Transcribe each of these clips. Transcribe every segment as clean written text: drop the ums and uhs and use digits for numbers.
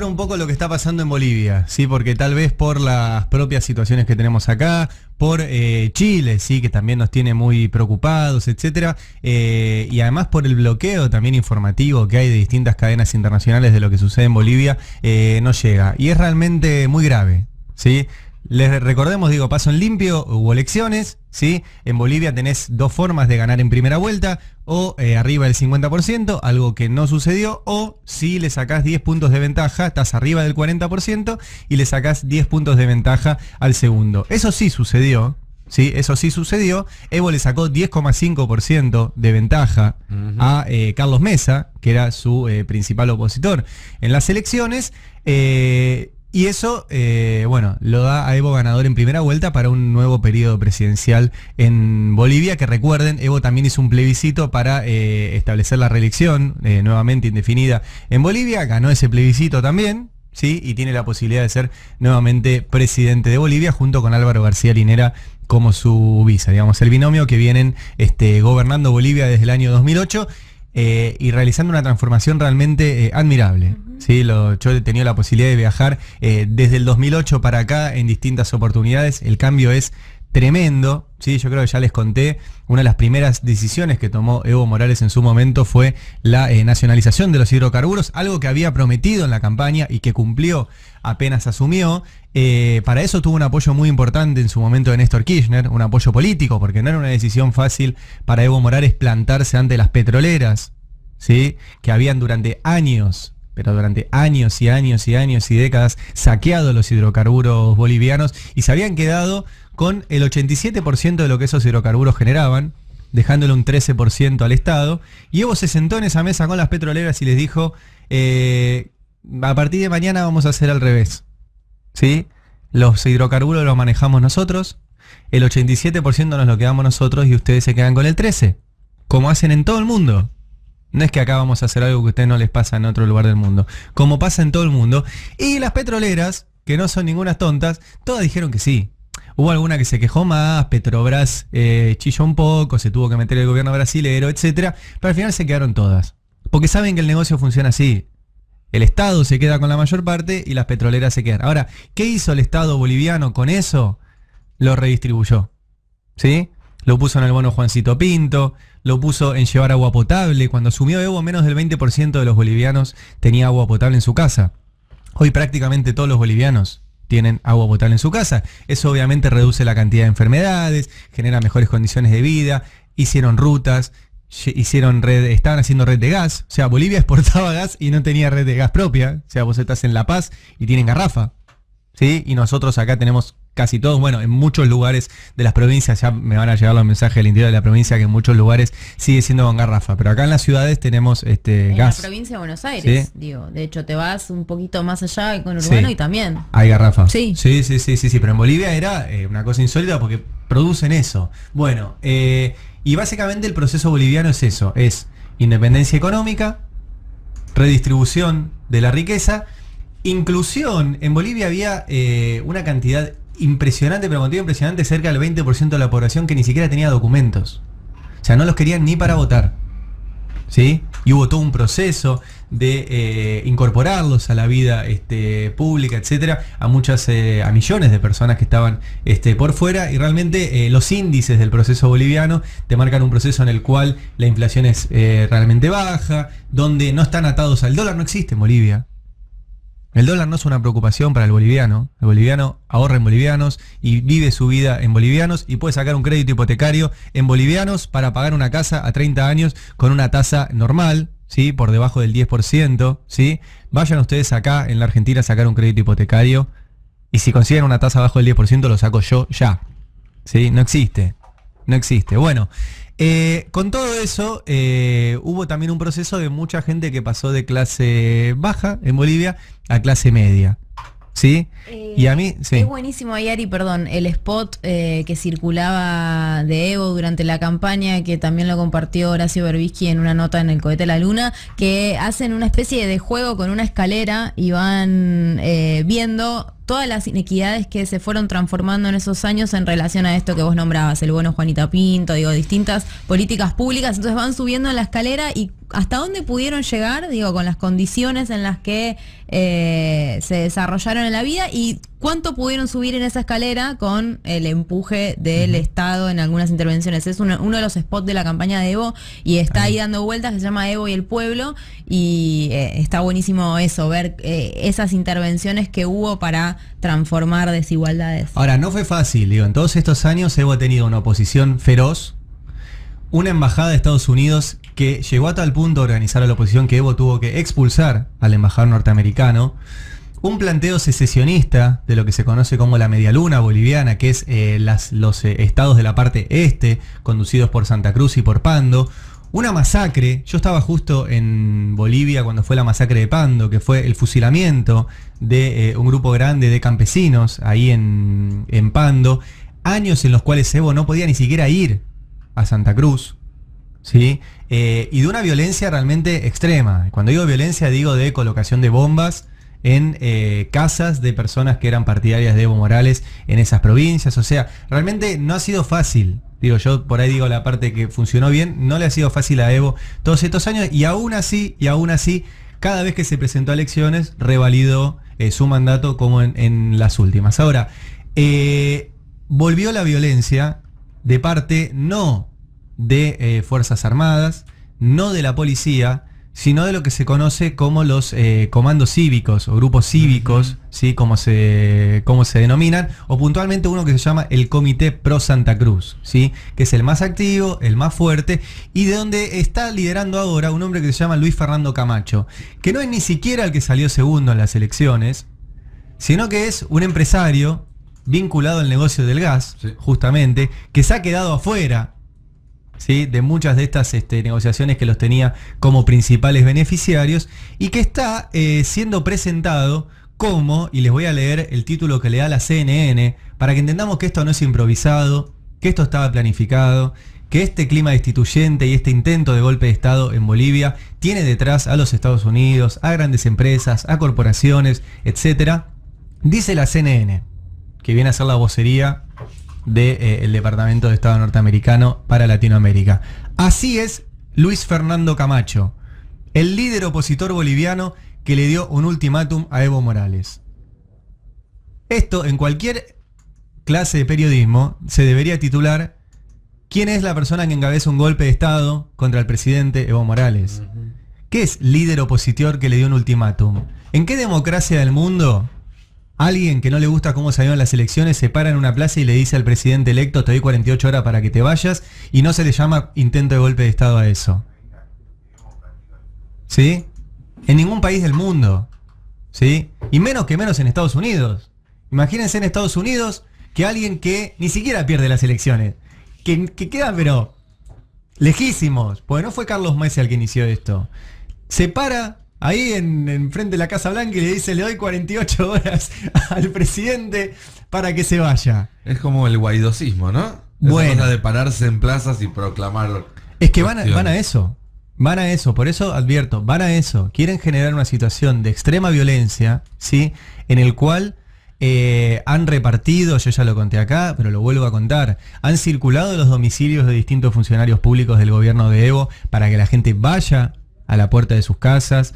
contar un poco lo que está pasando en Bolivia, ¿sí? Porque tal vez por las propias situaciones que tenemos acá, por Chile, sí, que también nos tiene muy preocupados, etcétera, y además por el bloqueo también informativo que hay de distintas cadenas internacionales de lo que sucede en Bolivia, no llega. Y es realmente muy grave, ¿sí? Les recordemos, digo, paso en limpio, hubo elecciones, ¿sí? En Bolivia tenés dos formas de ganar en primera vuelta, o arriba del 50%, algo que no sucedió, o si le sacás 10 puntos de ventaja, estás arriba del 40% y le sacás 10 puntos de ventaja al segundo. Eso sí sucedió, ¿sí? Eso sí sucedió. Evo le sacó 10,5% de ventaja a Carlos Mesa, que era su principal opositor en las elecciones. Y eso, bueno, lo da a Evo ganador en primera vuelta para un nuevo periodo presidencial en Bolivia, que recuerden, Evo también hizo un plebiscito para establecer la reelección nuevamente indefinida en Bolivia, ganó ese plebiscito también, ¿sí? Y tiene la posibilidad de ser nuevamente presidente de Bolivia junto con Álvaro García Linera como su vice, digamos, el binomio que vienen gobernando Bolivia desde el año 2008 y realizando una transformación realmente admirable. Sí, yo he tenido la posibilidad de viajar desde el 2008 para acá en distintas oportunidades. El cambio es tremendo. Sí, yo creo que ya les conté, una de las primeras decisiones que tomó Evo Morales en su momento fue la nacionalización de los hidrocarburos, algo que había prometido en la campaña y que cumplió apenas asumió. Para eso tuvo un apoyo muy importante en su momento de Néstor Kirchner, un apoyo político, porque no era una decisión fácil para Evo Morales plantarse ante las petroleras, ¿sí? Que habían durante años, pero durante años y años y años y décadas saqueado los hidrocarburos bolivianos y se habían quedado con el 87% de lo que esos hidrocarburos generaban, dejándole un 13% al Estado. Y Evo se sentó en esa mesa con las petroleras y les dijo, a partir de mañana vamos a hacer al revés, ¿sí? Los hidrocarburos los manejamos nosotros, el 87% nos lo quedamos nosotros y ustedes se quedan con el 13%, como hacen en todo el mundo. No es que acá vamos a hacer algo que a ustedes no les pasa en otro lugar del mundo, como pasa en todo el mundo. Y las petroleras, que no son ningunas tontas, todas dijeron que sí. Hubo alguna que se quejó más, Petrobras chilló un poco, se tuvo que meter el gobierno brasilero, etcétera, pero al final se quedaron todas. Porque saben que el negocio funciona así. El Estado se queda con la mayor parte y las petroleras se quedan. Ahora, ¿qué hizo el Estado boliviano con eso? Lo redistribuyó, ¿sí? Lo puso en el bono Juancito Pinto, lo puso en llevar agua potable. Cuando asumió Evo, menos del 20% de los bolivianos tenía agua potable en su casa. Hoy prácticamente todos los bolivianos tienen agua potable en su casa. Eso obviamente reduce la cantidad de enfermedades, genera mejores condiciones de vida, hicieron rutas, estaban haciendo red de gas. O sea, Bolivia exportaba gas y no tenía red de gas propia. O sea, vos estás en La Paz y tienen garrafa, ¿sí? Y nosotros acá tenemos casi todos, bueno, en muchos lugares de las provincias, ya me van a llegar los mensajes del interior de la provincia, que en muchos lugares sigue siendo con garrafa, pero acá en las ciudades tenemos gas. En la provincia de Buenos Aires, ¿sí? Digo, de hecho te vas un poquito más allá con Urbano, sí, y también hay garrafa. Sí, pero en Bolivia era una cosa insólita porque producen eso. Bueno, y básicamente el proceso boliviano es eso, es independencia económica, redistribución de la riqueza, inclusión. En Bolivia había una cantidad impresionante, pero contigo impresionante, cerca del 20% de la población que ni siquiera tenía documentos. O sea, no los querían ni para votar, ¿sí? Y hubo todo un proceso de incorporarlos a la vida pública, etcétera, a millones de personas que estaban por fuera, y realmente los índices del proceso boliviano te marcan un proceso en el cual la inflación es realmente baja, donde no están atados al dólar, no existe en Bolivia. El dólar no es una preocupación para el boliviano ahorra en bolivianos y vive su vida en bolivianos y puede sacar un crédito hipotecario en bolivianos para pagar una casa a 30 años con una tasa normal, ¿sí? Por debajo del 10%, ¿sí? Vayan ustedes acá en la Argentina a sacar un crédito hipotecario y si consiguen una tasa abajo del 10% lo saco yo ya, ¿sí? No existe. Bueno, con todo eso hubo también un proceso de mucha gente que pasó de clase baja en Bolivia a clase media, ¿sí? Y a mí, sí. Es buenísimo, Ari, perdón, el spot que circulaba de Evo durante la campaña, que también lo compartió Horacio Berbisky en una nota en El Cohete a la Luna, que hacen una especie de juego con una escalera y van viendo todas las inequidades que se fueron transformando en esos años en relación a esto que vos nombrabas, el bono Juanita Pinto, digo, distintas políticas públicas. Entonces van subiendo en la escalera y hasta dónde pudieron llegar, digo, con las condiciones en las que se desarrollaron en la vida y cuánto pudieron subir en esa escalera con el empuje del Estado en algunas intervenciones. Es uno de los spots de la campaña de Evo y está ahí dando vueltas, que se llama Evo y el pueblo, y está buenísimo eso, ver esas intervenciones que hubo para transformar desigualdades. Ahora, no fue fácil, digo, en todos estos años Evo ha tenido una oposición feroz, una embajada de Estados Unidos que llegó a tal punto a organizar a la oposición que Evo tuvo que expulsar al embajador norteamericano, un planteo secesionista de lo que se conoce como la medialuna boliviana, que es los estados de la parte este, conducidos por Santa Cruz y por Pando, una masacre. Yo estaba justo en Bolivia cuando fue la masacre de Pando, que fue el fusilamiento de un grupo grande de campesinos ahí en Pando, años en los cuales Evo no podía ni siquiera ir a Santa Cruz, ¿sí? Y de una violencia realmente extrema. Cuando digo violencia, digo de colocación de bombas en casas de personas que eran partidarias de Evo Morales en esas provincias. O sea, realmente no ha sido fácil. Digo, yo por ahí digo la parte que funcionó bien, no le ha sido fácil a Evo todos estos años, y aún así, cada vez que se presentó a elecciones, revalidó su mandato como en las últimas. Ahora, volvió la violencia de parte no de Fuerzas Armadas, no de la policía, sino de lo que se conoce como los comandos cívicos o grupos cívicos, ¿sí? como se denominan, o puntualmente uno que se llama el Comité Pro Santa Cruz, ¿sí? Que es el más activo, el más fuerte, y de donde está liderando ahora un hombre que se llama Luis Fernando Camacho, que no es ni siquiera el que salió segundo en las elecciones, sino que es un empresario vinculado al negocio del gas, sí, justamente, que se ha quedado afuera, ¿sí? De muchas de estas negociaciones que los tenía como principales beneficiarios, y que está siendo presentado como, y les voy a leer el título que le da la CNN, para que entendamos que esto no es improvisado, que esto estaba planificado, que este clima destituyente y este intento de golpe de Estado en Bolivia tiene detrás a los Estados Unidos, a grandes empresas, a corporaciones, etcétera. Dice la CNN, que viene a ser la vocería del Departamento de Estado norteamericano para Latinoamérica. Así es Luis Fernando Camacho, el líder opositor boliviano que le dio un ultimátum a Evo Morales. Esto en cualquier clase de periodismo se debería titular: ¿quién es la persona que encabeza un golpe de Estado contra el presidente Evo Morales? ¿Qué es líder opositor que le dio un ultimátum? ¿En qué democracia del mundo alguien que no le gusta cómo salieron las elecciones se para en una plaza y le dice al presidente electo: te doy 48 horas para que te vayas, y no se le llama intento de golpe de Estado a eso? ¿Sí? En ningún país del mundo. ¿Sí? Y menos en Estados Unidos. Imagínense en Estados Unidos que alguien que ni siquiera pierde las elecciones, que quedan pero lejísimos, porque no fue Carlos Messi el que inició esto, se para ahí en frente de la Casa Blanca y le dice: le doy 48 horas al presidente para que se vaya. Es como el guaidosismo, ¿no? Bueno. Esa cosa de pararse en plazas y proclamar. Es que van a eso. Van a eso, por eso advierto, van a eso. Quieren generar una situación de extrema violencia, ¿sí? En el cual han repartido, yo ya lo conté acá, pero lo vuelvo a contar, han circulado los domicilios de distintos funcionarios públicos del gobierno de Evo para que la gente vaya a la puerta de sus casas.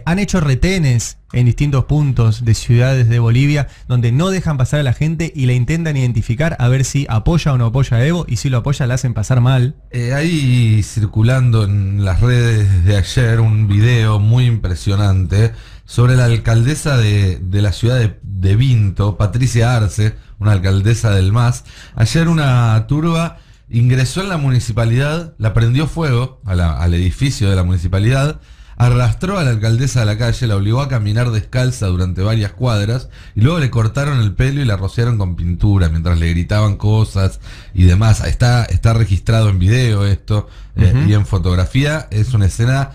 Han hecho retenes en distintos puntos de ciudades de Bolivia donde no dejan pasar a la gente y la intentan identificar a ver si apoya o no apoya a Evo, y si lo apoya la hacen pasar mal. Hay circulando en las redes de ayer un video muy impresionante sobre la alcaldesa de la ciudad de Vinto, Patricia Arce, una alcaldesa del MAS. Ayer una turba ingresó en la municipalidad, la prendió fuego al edificio de la municipalidad, arrastró a la alcaldesa de la calle, la obligó a caminar descalza durante varias cuadras y luego le cortaron el pelo y la rociaron con pintura mientras le gritaban cosas y demás. Está registrado en video esto, y en fotografía. Es una escena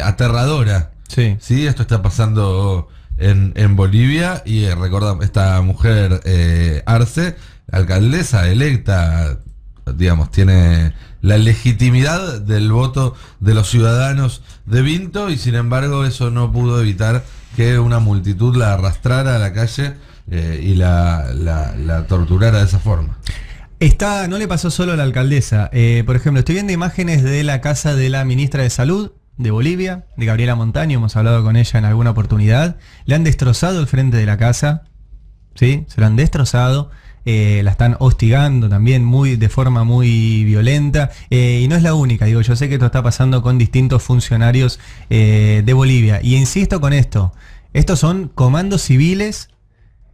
aterradora. Sí, esto está pasando en Bolivia, y recordamos, esta mujer Arce, alcaldesa electa, digamos, tiene la legitimidad del voto de los ciudadanos de Vinto, y sin embargo eso no pudo evitar que una multitud la arrastrara a la calle y la torturara de esa forma. No le pasó solo a la alcaldesa. Por ejemplo, estoy viendo imágenes de la casa de la ministra de Salud, de Bolivia, de Gabriela Montaño, hemos hablado con ella en alguna oportunidad. Le han destrozado el frente de la casa, ¿sí? Se lo han destrozado. La están hostigando también de forma muy violenta, y no es la única, digo, yo sé que esto está pasando con distintos funcionarios de Bolivia, y insisto con esto, estos son comandos civiles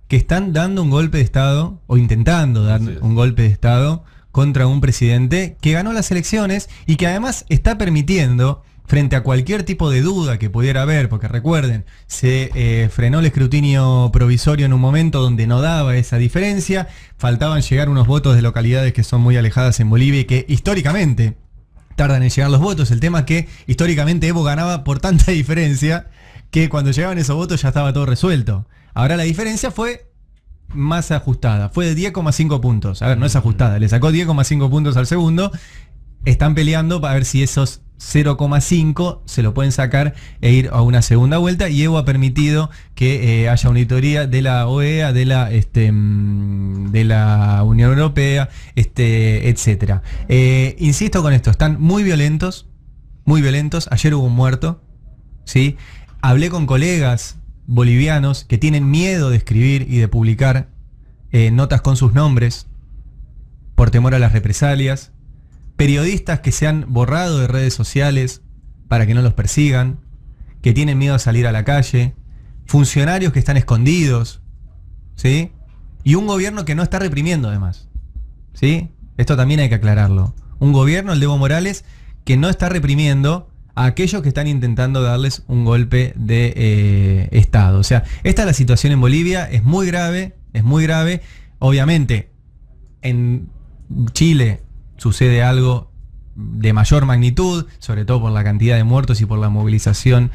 que están dando un golpe de Estado, o intentando dar un golpe de Estado contra un presidente que ganó las elecciones y que además está permitiendo, frente a cualquier tipo de duda que pudiera haber, porque recuerden, se frenó el escrutinio provisorio en un momento donde no daba esa diferencia, faltaban llegar unos votos de localidades que son muy alejadas en Bolivia y que históricamente tardan en llegar los votos. El tema es que históricamente Evo ganaba por tanta diferencia que cuando llegaban esos votos ya estaba todo resuelto. Ahora la diferencia fue más ajustada, fue de 10,5 puntos. A ver, no es ajustada, le sacó 10,5 puntos al segundo. Están peleando para ver si esos 0,5 se lo pueden sacar e ir a una segunda vuelta, y Evo ha permitido que haya auditoría de la OEA, de la Unión Europea, etcétera. Insisto con esto, están muy violentos, muy violentos. Ayer hubo un muerto, ¿sí? Hablé con colegas bolivianos que tienen miedo de escribir y de publicar notas con sus nombres por temor a las represalias. Periodistas que se han borrado de redes sociales para que no los persigan, que tienen miedo a salir a la calle, funcionarios que están escondidos, ¿sí? Y un gobierno que no está reprimiendo además, ¿sí? Esto también hay que aclararlo. Un gobierno, el de Evo Morales, que no está reprimiendo a aquellos que están intentando darles un golpe de Estado. O sea, esta es la situación en Bolivia, es muy grave, es muy grave. Obviamente, en Chile sucede algo de mayor magnitud, sobre todo por la cantidad de muertos y por la movilización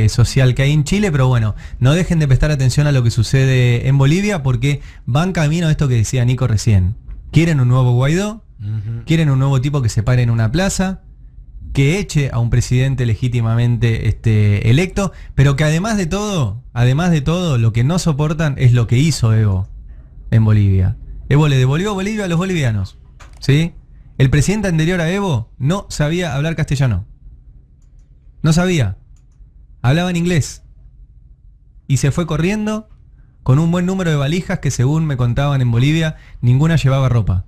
social que hay en Chile, pero bueno, no dejen de prestar atención a lo que sucede en Bolivia, porque van camino a esto que decía Nico recién. Quieren un nuevo Guaidó, quieren un nuevo tipo que se pare en una plaza, que eche a un presidente legítimamente electo, pero que además de todo, lo que no soportan es lo que hizo Evo en Bolivia. Evo le devolvió Bolivia a los bolivianos, ¿sí? El presidente anterior a Evo no sabía hablar castellano. No sabía. Hablaba en inglés. Y se fue corriendo con un buen número de valijas que, según me contaban en Bolivia, ninguna llevaba ropa.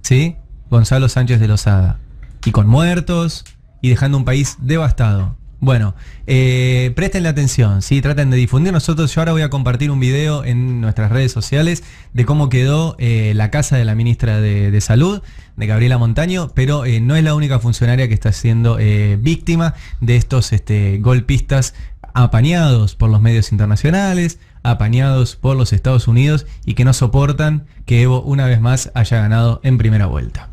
¿Sí? Gonzalo Sánchez de Lozada. Y con muertos y dejando un país devastado. Bueno, presten la atención, ¿sí? Traten de difundir. Yo ahora voy a compartir un video en nuestras redes sociales de cómo quedó la casa de la ministra de Salud, de Gabriela Montaño, pero no es la única funcionaria que está siendo víctima de estos golpistas apañados por los medios internacionales, apañados por los Estados Unidos, y que no soportan que Evo una vez más haya ganado en primera vuelta.